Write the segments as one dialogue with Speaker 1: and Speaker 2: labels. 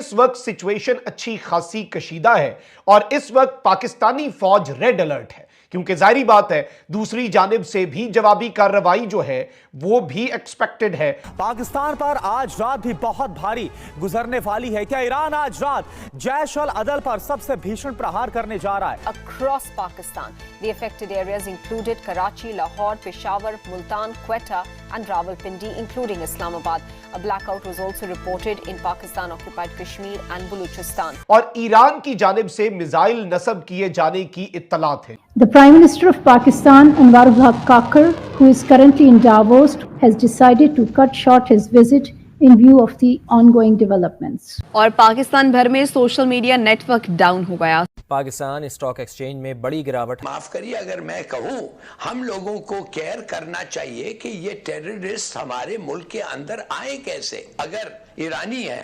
Speaker 1: इस वक्त सिचुएशन अच्छी खासी कशीदा है और इस वक्त पाकिस्तानी फौज रेड अलर्ट है, क्योंकि जाहिर बात है दूसरी जानिब से भी जवाबी कार्रवाई जो है वो भी एक्सपेक्टेड है।
Speaker 2: पाकिस्तान पर आज रात भी बहुत भारी गुजरने वाली है। क्या ईरान आज रात जैश अल अदल पर सबसे भीषण प्रहार करने जा रहा है?
Speaker 3: Across Pakistan, the affected areas included Karachi, Lahore, Peshawar, Multan, Quetta and Rawalpindi, including Islamabad. A blackout was also reported in Pakistan-occupied Kashmir and Baluchistan.
Speaker 1: और ईरान की जानिब से मिसाइल नस्ब किए जाने की इत्तलात है।
Speaker 4: The Prime Minister of Pakistan, Anwar ul-Haq Kakar, who is currently in Davos, has decided to cut short his visit in view of the ongoing developments.
Speaker 3: और पाकिस्तान भर में सोशल मीडिया नेटवर्क डाउन हो गया।
Speaker 5: Pakistan stock exchange में बड़ी गिरावट।
Speaker 6: माफ करिए अगर मैं कहूँ, हम लोगों को केयर करना चाहिए कि ये टेररिस्ट हमारे मुल्क के अंदर आए कैसे। अगर ईरानी है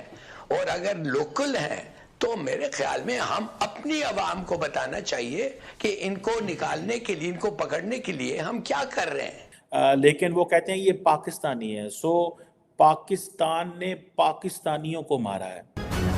Speaker 6: और अगर लोकल है तो मेरे ख्याल में हम अपनी आवाम को बताना चाहिए कि इनको निकालने के लिए, इनको पकड़ने के लिए हम क्या कर रहे हैं।
Speaker 7: लेकिन वो कहते हैं ये पाकिस्तानी है, सो पाकिस्तान ने पाकिस्तानियों को मारा है।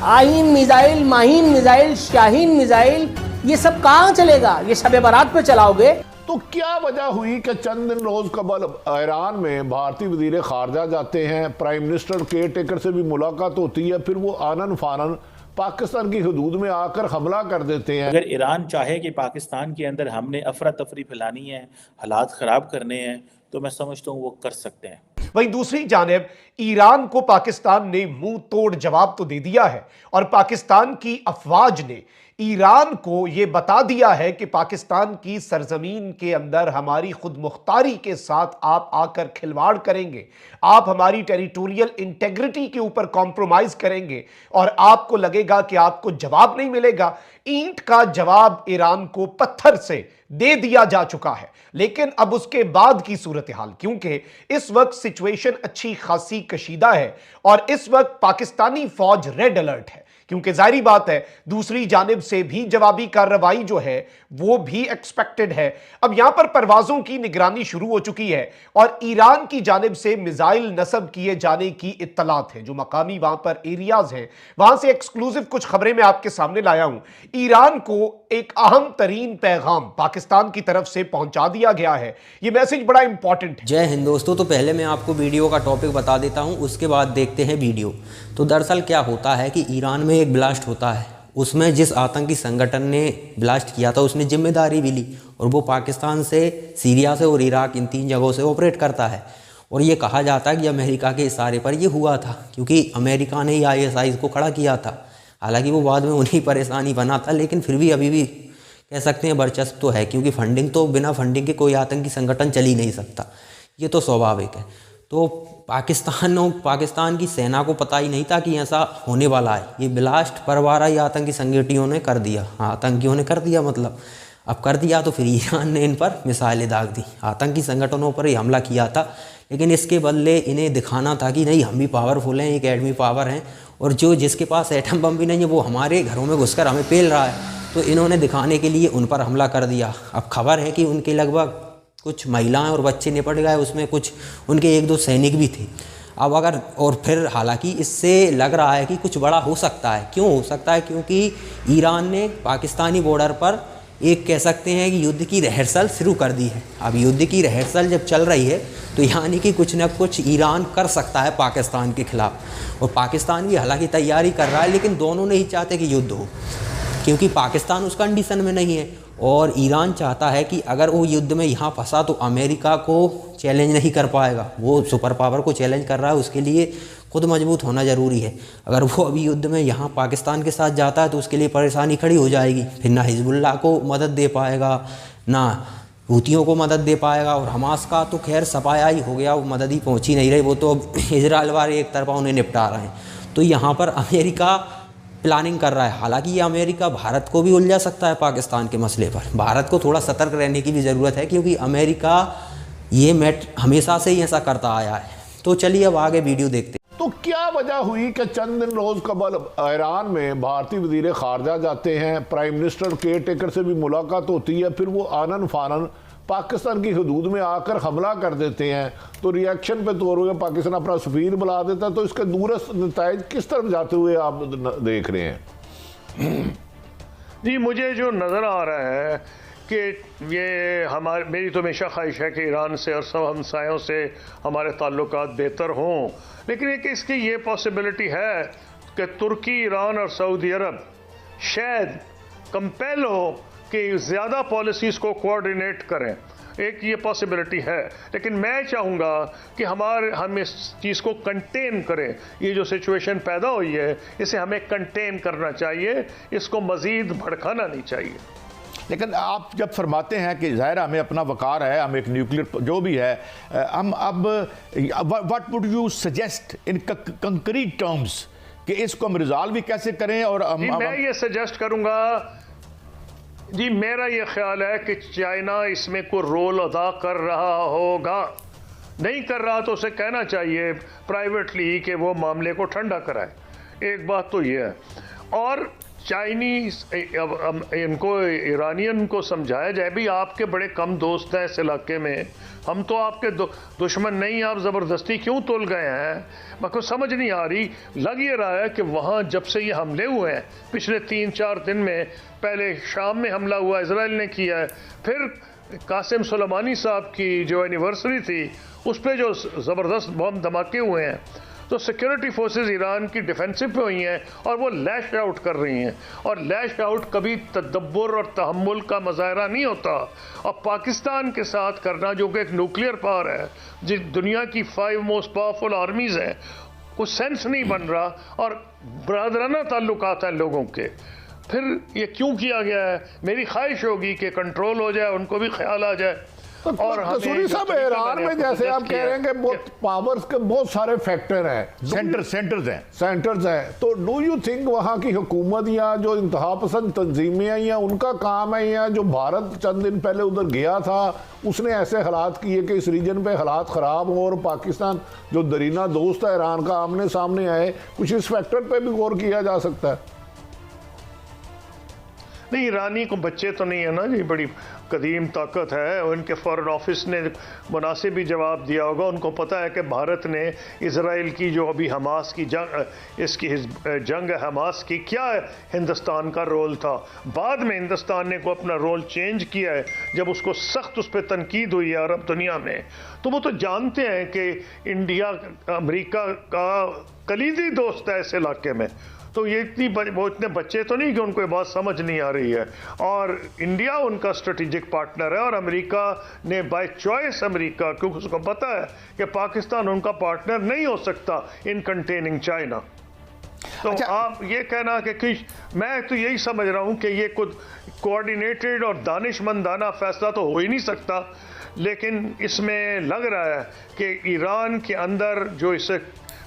Speaker 8: आहीन मिसाइल, माहीन मिसाइल, शाहीन मिसाइल, ये सब कहाँ चलेगा? ये शब बारात पे चलाओगे?
Speaker 9: तो क्या वजह हुई कि चंद दिन रोज कबल ईरान में भारतीय वजीर खारजा जाते हैं, प्राइम मिनिस्टर केयर टेकर से भी मुलाकात होती है, फिर वो आनन फानन पाकिस्तान की हदूद में आकर हमला कर देते हैं।
Speaker 7: अगर ईरान चाहे कि पाकिस्तान के अंदर हमने अफरा तफरी फैलानी है, हालात ख़राब करने हैं, तो मैं समझता हूँ वो कर सकते हैं।
Speaker 1: वहीं दूसरी जानिब ईरान को पाकिस्तान ने मुंह तोड़ जवाब तो दे दिया है और पाकिस्तान की अफवाज ने ईरान को यह बता दिया है कि पाकिस्तान की सरजमीन के अंदर हमारी खुद मुख्तारी के साथ आप आकर खिलवाड़ करेंगे, आप हमारी टेरिटोरियल इंटेग्रिटी के ऊपर कॉम्प्रोमाइज करेंगे और आपको लगेगा कि आपको जवाब नहीं मिलेगा। ईंट का जवाब ईरान को पत्थर से दे दिया जा चुका है। लेकिन अब उसके बाद की सूरत हाल, क्योंकि इस वक्त सिचुएशन अच्छी खासी कशीदा है और इस वक्त पाकिस्तानी फौज रेड अलर्ट है, क्योंकि जाहिर बात है दूसरी जानिब से भी जवाबी कार्रवाई जो है वो भी एक्सपेक्टेड है। अब यहां पर परवाजों की निगरानी शुरू हो चुकी है और ईरान की जानिब से मिसाइल नस्ब किए जाने की इत्तलात है। जो मकामी वहां पर एरियाज हैं वहां से एक्सक्लूसिव कुछ खबरें मैं आपके सामने लाया हूं। ईरान को एक अहम तरीन पैगाम पाकिस्तान की तरफ से पहुंचा दिया गया है। यह मैसेज बड़ा इंपॉर्टेंट है।
Speaker 5: जय हिंद दोस्तों, तो पहले मैं आपको वीडियो का टॉपिक बता देता हूं, उसके बाद देखते हैं वीडियो। तो दरअसल क्या होता है कि ईरान में एक ब्लास्ट होता है, उसमें जिस आतंकी संगठन ने ब्लास्ट किया था उसने जिम्मेदारी भी ली और वो पाकिस्तान से, सीरिया से और इराक, इन 3 जगहों से ऑपरेट करता है। और ये कहा जाता है कि अमेरिका के इशारे पर ये हुआ था, क्योंकि अमेरिका ने ही ISIS को खड़ा किया था। हालांकि वो बाद में उन्हीं परेशानी बना था, लेकिन फिर भी अभी भी कह सकते हैं वर्चस्व तो है, क्योंकि फंडिंग तो, बिना फंडिंग के कोई आतंकी संगठन चल ही नहीं सकता, ये तो स्वाभाविक है। तो पाकिस्तान की सेना को पता ही नहीं था कि ऐसा होने वाला है। ये ब्लास्ट परवारा ही आतंकी संगठनों ने कर दिया, आतंकियों ने कर दिया, मतलब अब कर दिया तो फिर ईरान ने इन पर मिसाइलें दाग दी। आतंकी संगठनों पर ही हमला किया था, लेकिन इसके बदले इन्हें दिखाना था कि नहीं, हम भी पावरफुल हैं, एक एटमी पावर हैं, और जो जिसके पास एटम बम भी नहीं है वो हमारे घरों में घुसकर हमें पेल रहा है। तो इन्होंने दिखाने के लिए उन पर हमला कर दिया। अब खबर है कि उनके लगभग कुछ महिलाएं और बच्चे निपट गए, उसमें कुछ उनके 1-2 सैनिक भी थे। अब अगर, और फिर हालांकि इससे लग रहा है कि कुछ बड़ा हो सकता है। क्यों हो सकता है? क्योंकि ईरान ने पाकिस्तानी बॉर्डर पर एक, कह सकते हैं कि युद्ध की रिहर्सल शुरू कर दी है। अब युद्ध की रिहर्सल जब चल रही है तो यानी कि कुछ ना कुछ ईरान कर सकता है पाकिस्तान के खिलाफ, और पाकिस्तान भी हालांकि तैयारी कर रहा है, लेकिन दोनों नहीं चाहते कि युद्ध हो, क्योंकि पाकिस्तान उस कंडीशन में नहीं है और ईरान चाहता है कि अगर वो युद्ध में यहाँ फंसा तो अमेरिका को चैलेंज नहीं कर पाएगा। वो सुपर पावर को चैलेंज कर रहा है, उसके लिए खुद मजबूत होना ज़रूरी है। अगर वो अभी युद्ध में यहाँ पाकिस्तान के साथ जाता है तो उसके लिए परेशानी खड़ी हो जाएगी। फिर ना हिजबुल्लाह को मदद दे पाएगा, ना हूतियों को मदद दे पाएगा, और हमास का तो खैर सफाया ही हो गया, वो मदद ही पहुँची नहीं रही, वो तो इजराइल वाले एक तरफा उन्हें निपटा रहे हैं। तो यहाँ पर अमेरिका प्लानिंग कर रहा है। हालांकि ये अमेरिका भारत को भी उलझा सकता है पाकिस्तान के मसले पर। भारत को थोड़ा सतर्क रहने की भी ज़रूरत है, क्योंकि अमेरिका ये हमेशा से ही ऐसा करता आया है। तो चलिए अब आगे वीडियो देखते हैं।
Speaker 9: तो क्या वजह हुई कि चंद दिन रोज कबल ईरान में भारतीय वजीर खारजा जाते हैं, प्राइम मिनिस्टर केयर टेकर से भी मुलाकात होती है, फिर वो आनन फानन पाकिस्तान की हदूद में आकर हमला कर देते हैं, तो रिएक्शन पे तौर हुए पाकिस्तान अपना सफीर बुला देता है। तो इसके दूरस्थ नताइज किस तरफ जाते हुए आप देख रहे हैं?
Speaker 10: जी, मुझे जो नज़र आ रहा है कि ये मेरी तो हमेशा ख्वाहिश है कि ईरान से और सब हमसायों से हमारे ताल्लुकात बेहतर हों, लेकिन एक इसकी ये पॉसिबिलिटी है कि तुर्की, ईरान और सऊदी अरब शायद कंपेल हो कि ज़्यादा पॉलिसीज़ को कोऑर्डिनेट करें। एक ये पॉसिबिलिटी है, लेकिन मैं चाहूँगा कि हम इस चीज़ को कंटेन करें। ये जो सिचुएशन पैदा हुई है इसे हमें कंटेन करना चाहिए, इसको मज़ीद भड़काना नहीं चाहिए।
Speaker 11: लेकिन आप जब फरमाते हैं कि ज़ाहिर हमें अपना वकार है, हम एक न्यूक्लियर जो भी है, हम अब what would you suggest in concrete terms कि इसको हम रिजॉल्व भी कैसे करें? और
Speaker 10: मैं ये सजेस्ट करूँगा जी, मेरा ये ख्याल है कि चाइना इसमें कोई रोल अदा कर रहा होगा। नहीं कर रहा तो उसे कहना चाहिए प्राइवेटली कि वो मामले को ठंडा कराए। एक बात तो ये है, और चाइनीज इनको ईरानियन को समझाया जाए भी आपके बड़े कम दोस्त हैं इस इलाके में, हम तो आपके दुश्मन नहीं, आप ज़बरदस्ती क्यों तुल गए हैं? मेरे को समझ नहीं आ रही। लग ये रहा है कि वहाँ जब से ये हमले हुए हैं पिछले 3-4 दिन में, पहले शाम में हमला हुआ इसराइल ने किया है, फिर कासिम सुलेमानी साहब की जो एनिवर्सरी थी उस पर जो ज़बरदस्त बम धमाके हुए हैं, तो सिक्योरिटी फोर्सेस ईरान की डिफेंसिव पे हुई हैं और वो लैश आउट कर रही हैं। और लैश आउट कभी तदब्बुर और तहम्मुल का मुजाहरा नहीं होता। और पाकिस्तान के साथ करना, जो कि एक न्यूक्लियर पावर है, जिस दुनिया की 5 मोस्ट पावरफुल आर्मीज़ हैं, कुछ सेंस नहीं बन रहा और बरादराना ताल्लुकात हैं लोगों के। फिर ये क्यों किया गया है? मेरी ख्वाहिश होगी कि कंट्रोल हो जाए, उनको भी ख्याल आ जाए।
Speaker 9: और कसूरी साहब, ईरान में जैसे आप कह रहे हैं कि बहुत पावर्स के बहुत सारे फैक्टर हैं, सेंटर्स हैं, तो डू यू थिंक वहाँ की हुकूमत या जो इंतहा पसंद तंजीमें हैं या उनका काम है, या जो भारत चंद दिन पहले उधर गया था उसने ऐसे हालात किए कि इस रीजन पे हालात ख़राब हो और पाकिस्तान जो दरीना दोस्त है ईरान का आमने सामने आए? कुछ इस फैक्टर पे भी गौर किया जा सकता है?
Speaker 10: नहीं, ईरानी को बच्चे तो नहीं है ना जी, बड़ी कदीम ताकत है। उनके फॉरेन ऑफिस ने मुनासिब ही जवाब दिया होगा। उनको पता है कि भारत ने इजराइल की जो अभी हमास की जंग है हमास की, क्या हिंदुस्तान का रोल था। बाद में हिंदुस्तान ने को अपना रोल चेंज किया है जब उसको सख्त उस पर तनकीद हुई है अरब दुनिया में। तो वो तो जानते हैं कि इंडिया अमेरिका का कलीदी दोस्त है इस इलाके में। तो ये वो इतने बच्चे तो नहीं कि उनको ये बात समझ नहीं आ रही है। और इंडिया उनका स्ट्रेटेजिक पार्टनर है और अमेरिका ने बाय चॉइस, अमेरिका क्योंकि उसको पता है कि पाकिस्तान उनका पार्टनर नहीं हो सकता इन कंटेनिंग चाइना। तो अच्छा, आप ये कहना कि मैं तो यही समझ रहा हूँ कि ये खुद कोऑर्डिनेटेड और दानिशमंदाना फैसला तो हो ही नहीं सकता, लेकिन इसमें लग रहा है कि ईरान के अंदर जो इसे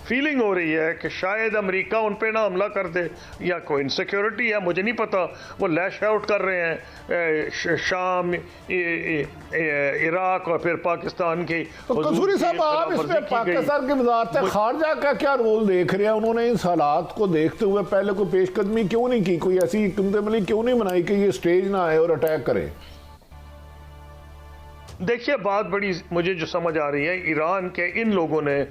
Speaker 10: फीलिंग हो रही है कि शायद अमेरिका उन पे ना हमला कर दे, या कोई इनसिक्योरिटी है, मुझे नहीं पता। वो लैश आउट कर रहे हैं शाम, इराक और फिर पाकिस्तान की।
Speaker 9: तो कसूरी साहब, आप इसमें पाकिस्तान की वज़ारत ख़ारजा का क्या रोल देख रहे हैं? उन्होंने इस हालात को देखते हुए पहले कोई पेशकदमी क्यों नहीं की, कोई ऐसी हिकमत क्यों नहीं बनाई कि ये स्टेज ना आए और अटैक करें?
Speaker 10: देखिए, बात बड़ी मुझे जो समझ आ रही है, ईरान के इन लोगों ने,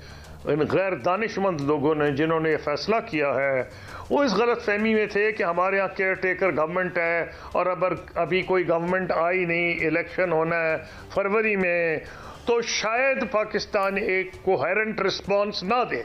Speaker 10: इन गैर दानिशमंद लोगों ने जिन्होंने ये फैसला किया है, वो इस गलत फहमी में थे कि हमारे यहाँ केयर टेकर गवर्नमेंट है और अभी कोई गवर्नमेंट आई नहीं, इलेक्शन होना है फरवरी में, तो शायद पाकिस्तान एक कोहेरेंट रिस्पॉन्स ना दे।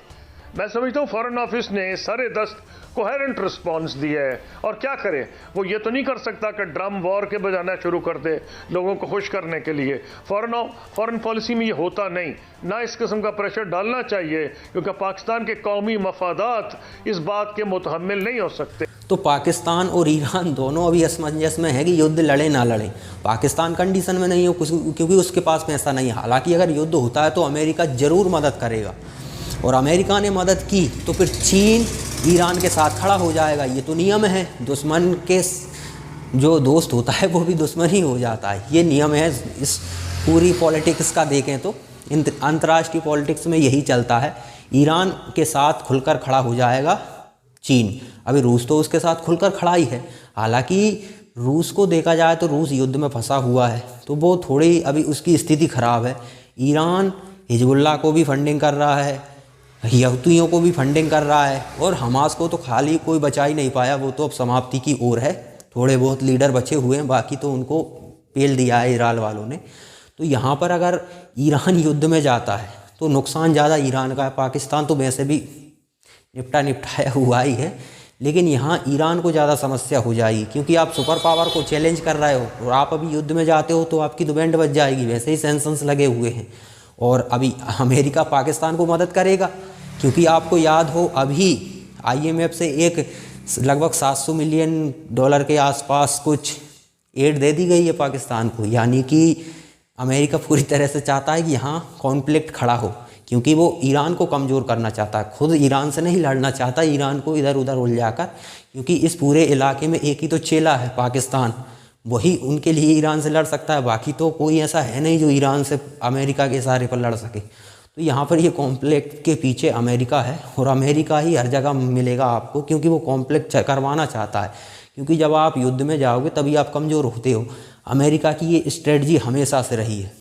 Speaker 10: मैं समझता हूँ फॉरेन ऑफिस ने सारे दस्त कोहेरेंट रिस्पॉन्स दिया है। और क्या करे, वो ये तो नहीं कर सकता कि ड्रम वॉर के बजाना शुरू कर दे लोगों को खुश करने के लिए। फॉरेन पॉलिसी में ये होता नहीं, ना इस किस्म का प्रेशर डालना चाहिए, क्योंकि पाकिस्तान के कौमी मफादात इस बात के मुतहम्मिल नहीं हो सकते।
Speaker 5: तो पाकिस्तान और ईरान दोनों अभी असमंजस में है कि युद्ध लड़े ना लड़े। पाकिस्तान कंडीशन में नहीं हो क्योंकि उसके पास पैसा नहीं है। हालांकि अगर युद्ध होता है तो अमेरिका ज़रूर मदद करेगा, और अमेरिका ने मदद की तो फिर चीन ईरान के साथ खड़ा हो जाएगा। ये तो नियम है, दुश्मन के जो दोस्त होता है वो भी दुश्मन ही हो जाता है, ये नियम है। इस पूरी पॉलिटिक्स का देखें तो अंतर्राष्ट्रीय पॉलिटिक्स में यही चलता है। ईरान के साथ खुलकर खड़ा हो जाएगा चीन। अभी रूस तो उसके साथ खुलकर खड़ा ही है। हालांकि रूस को देखा जाए तो रूस युद्ध में फंसा हुआ है, तो वो थोड़ी अभी उसकी स्थिति ख़राब है। ईरान हिजबुल्लाह को भी फंडिंग कर रहा है, यहूदियों को भी फंडिंग कर रहा है, और हमास को तो खाली कोई बचा ही नहीं पाया, वो तो अब समाप्ति की ओर है। थोड़े बहुत लीडर बचे हुए हैं, बाकी तो उनको पेल दिया है ईरान वालों ने। तो यहाँ पर अगर ईरान युद्ध में जाता है तो नुकसान ज़्यादा ईरान का है। पाकिस्तान तो वैसे भी निपटाया हुआ ही है, लेकिन यहाँ ईरान को ज़्यादा समस्या हो जाएगी, क्योंकि आप सुपर पावर को चैलेंज कर रहे हो और आप अभी युद्ध में जाते हो तो आपकी तो बैंड बज जाएगी। वैसे ही सैंक्शंस लगे हुए हैं, और अभी अमेरिका पाकिस्तान को मदद करेगा, क्योंकि आपको याद हो अभी IMF से एक लगभग $700 मिलियन के आसपास कुछ एड दे दी गई है पाकिस्तान को। यानी कि अमेरिका पूरी तरह से चाहता है कि यहाँ कॉन्फ्लिक्ट खड़ा हो, क्योंकि वो ईरान को कमज़ोर करना चाहता है, खुद ईरान से नहीं लड़ना चाहता, ईरान को इधर उधर उलझाकर, क्योंकि इस पूरे इलाके में एक ही तो चेला है पाकिस्तान, वही उनके लिए ईरान से लड़ सकता है। बाकी तो कोई ऐसा है नहीं जो ईरान से अमेरिका के इशारे पर लड़ सके। तो यहाँ पर ये कॉन्फ्लिक्ट के पीछे अमेरिका है, और अमेरिका ही हर जगह मिलेगा आपको, क्योंकि वो कॉन्फ्लिक्ट करवाना चाहता है। क्योंकि जब आप युद्ध में जाओगे तभी आप कमज़ोर होते हो। अमेरिका की ये स्ट्रेटजी हमेशा से रही है।